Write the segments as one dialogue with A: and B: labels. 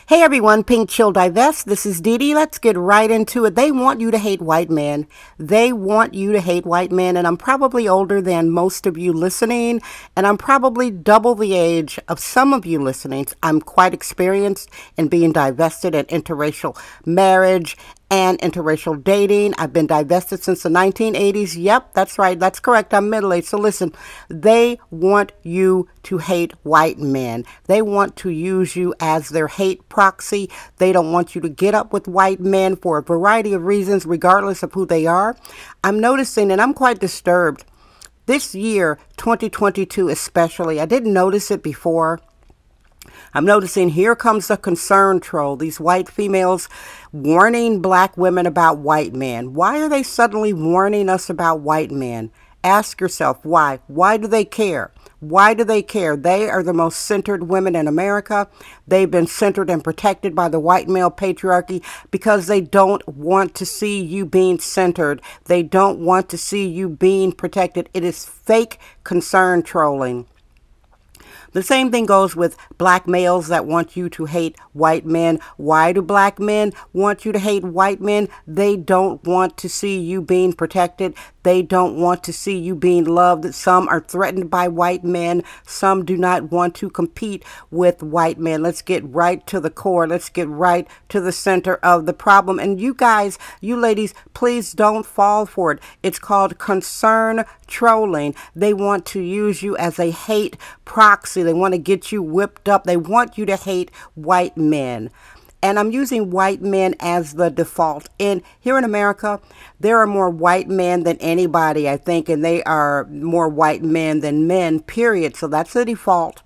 A: Hey everyone, Pink Chill Divest. This is Dee Dee. Let's get right into it. They want you to hate white men. They want you to hate white men. And I'm probably older than most of you listening. And I'm probably double the age of some of you listening. I'm quite experienced in being divested in interracial marriage and interracial dating. I've been divested since the 1980s. Yep, that's right. That's correct. I'm middle-aged. So listen, they want you to hate white men. They want to use you as their hate proxy. They don't want you to get up with white men for a variety of reasons, regardless of who they are. I'm noticing, and I'm quite disturbed, this year, 2022 especially, I didn't notice it before. I'm noticing here comes the concern troll, these white females warning black women about white men. Why are they suddenly warning us about white men? Ask yourself why. Why do they care? Why do they care? They are the most centered women in America. They've been centered and protected by the white male patriarchy because they don't want to see you being centered. They don't want to see you being protected. It is fake concern trolling. The same thing goes with black males that want you to hate white men. Why do black men want you to hate white men? They don't want to see you being protected. They don't want to see you being loved. Some are threatened by white men. Some do not want to compete with white men. Let's get right to the core. Let's get right to the center of the problem. And you guys, you ladies, please don't fall for it. It's called concern trolling. They want to use you as a hate proxy. They want to get you whipped up. They want you to hate white men. And I'm using white men as the default. And here in America, there are more white men than anybody, I think, and they are more white men than men, period. So that's the default.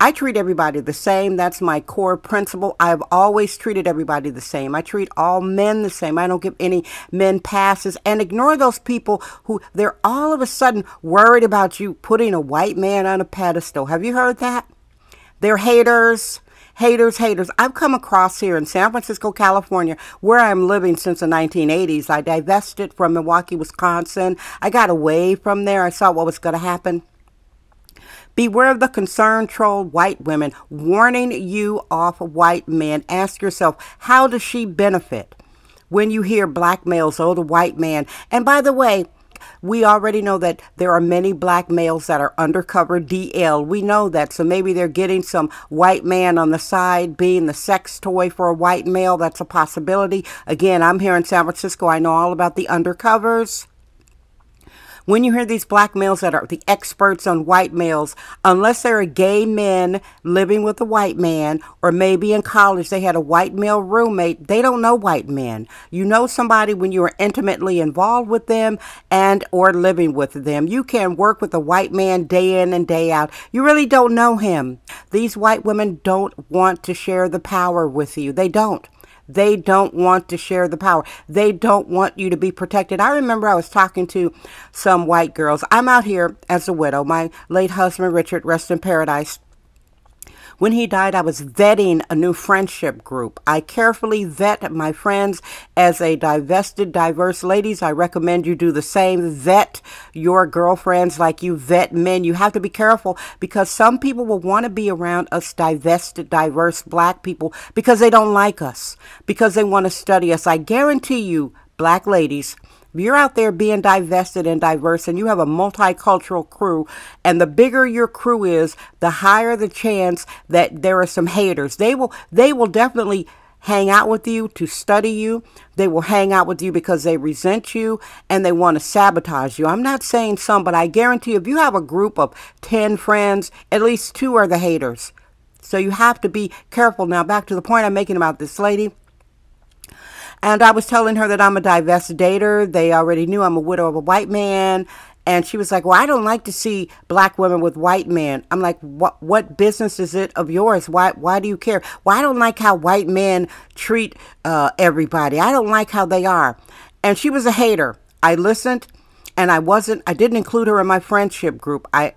A: I treat everybody the same. That's my core principle. I've always treated everybody the same. I treat all men the same. I don't give any men passes. And ignore those people who they're all of a sudden worried about you putting a white man on a pedestal. Have you heard that? They're haters. Haters. I've come across here in San Francisco, California, where I'm living since the 1980s. I divested from Milwaukee, Wisconsin. I got away from there. I saw what was going to happen. Beware of the concern troll white women warning you off white men. Ask yourself, how does she benefit when you hear black males, oh, the white man? And by the way, we already know that there are many black males that are undercover DL. We know that. So maybe they're getting some white man on the side being the sex toy for a white male. That's a possibility. Again, I'm here in San Francisco. I know all about the undercovers. When you hear these black males that are the experts on white males, unless they're gay men living with a white man, or maybe in college they had a white male roommate, they don't know white men. You know somebody when you are intimately involved with them and or living with them. You can work with a white man day in and day out. You really don't know him. These white women don't want to share the power with you. They don't. They don't want to share the power. They don't want you to be protected. I remember I was talking to some white girls. I'm out here as a widow. My late husband, Richard, rest in paradise. When he died, I was vetting a new friendship group. I carefully vet my friends as a divested, diverse. Ladies, I recommend you do the same. Vet your girlfriends like you vet men. You have to be careful because some people will want to be around us divested, diverse black people because they don't like us, because they want to study us. I guarantee you, black ladies, if you're out there being divested and diverse and you have a multicultural crew, and the bigger your crew is, the higher the chance that there are some haters. They will definitely hang out with you to study you. They will hang out with you because they resent you and they want to sabotage you. I'm not saying some, but I guarantee you, if you have a group of 10 friends, at least 2 are the haters. So you have to be careful. Now back to the point I'm making about this lady. And I was telling her that I'm a divest dater. They already knew I'm a widow of a white man. And she was like, well, I don't like to see black women with white men. I'm like, what business is it of yours? Why do you care? Well, I don't like how white men treat everybody. I don't like how they are. And she was a hater. I listened, and I didn't include her in my friendship group. I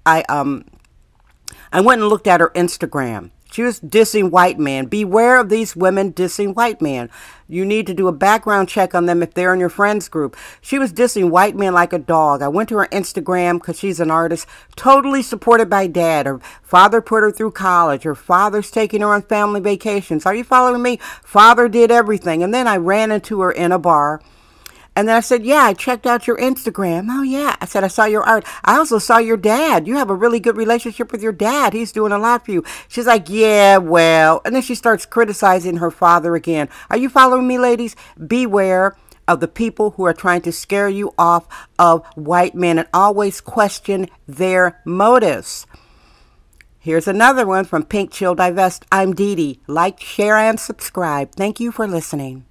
A: went and looked at her Instagram. She was dissing white men. Beware of these women dissing white men. You need to do a background check on them if they're in your friends group. She was dissing white men like a dog. I went to her Instagram because she's an artist, totally supported by dad. Her father put her through college. Her father's taking her on family vacations. Are you following me? Father did everything. And then I ran into her in a bar. And then I said, yeah, I checked out your Instagram. Oh, yeah. I said, I saw your art. I also saw your dad. You have a really good relationship with your dad. He's doing a lot for you. She's like, yeah, well. And then she starts criticizing her father again. Are you following me, ladies? Beware of the people who are trying to scare you off of white men, and always question their motives. Here's another one from Pink Chill Divest. I'm Dee Dee. Like, share, and subscribe. Thank you for listening.